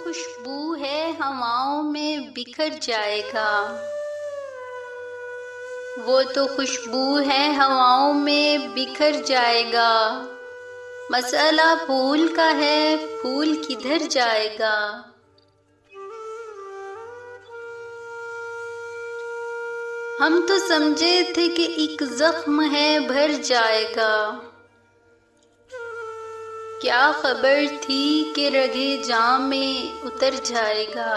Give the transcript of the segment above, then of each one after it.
خوشبو ہے ہواؤں میں بکھر جائے گا، وہ تو خوشبو ہے ہواؤں میں بکھر جائے گا، مسئلہ پھول کا ہے پھول کدھر جائے گا۔ ہم تو سمجھے تھے کہ ایک زخم ہے بھر جائے گا، کیا خبر تھی کہ رگے جاں میں اتر جائے گا۔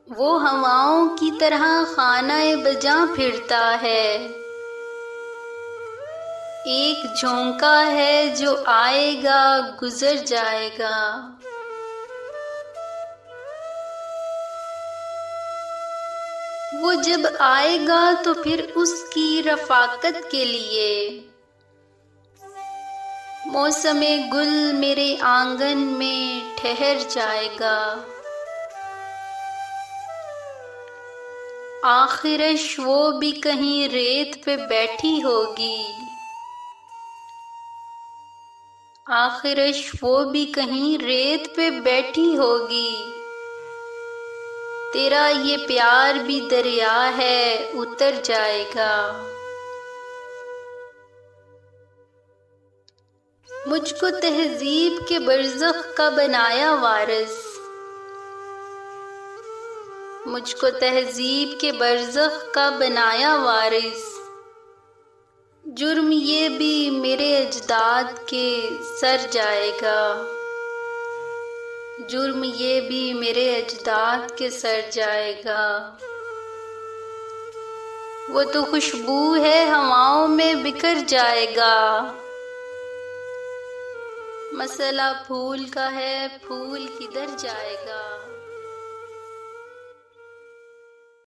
وہ ہواؤں کی طرح خانہ بجاں پھرتا ہے، ایک جھونکا ہے جو آئے گا گزر جائے گا۔ وہ جب آئے گا تو پھر اس کی رفاقت کے لیے موسم گل میرے آنگن میں ٹھہر جائے گا۔ آخرش وہ بھی کہیں ریت پہ بیٹھی ہوگی، آخرش وہ بھی کہیں ریت پہ بیٹھی ہوگی، تیرا یہ پیار بھی دریا ہے اتر جائے گا۔ مجھ کو تہذیب کے برزخ کا بنایا وارث، مجھ کو تہذیب کے برزخ کا بنایا وارث، جرم یہ بھی میرے اجداد کے سر جائے گا، جرم یہ بھی میرے اجداد کے سر جائے گا۔ وہ تو خوشبو ہے ہواؤں میں بکھر جائے گا، مسئلہ پھول کا ہے پھول کدھر جائے گا۔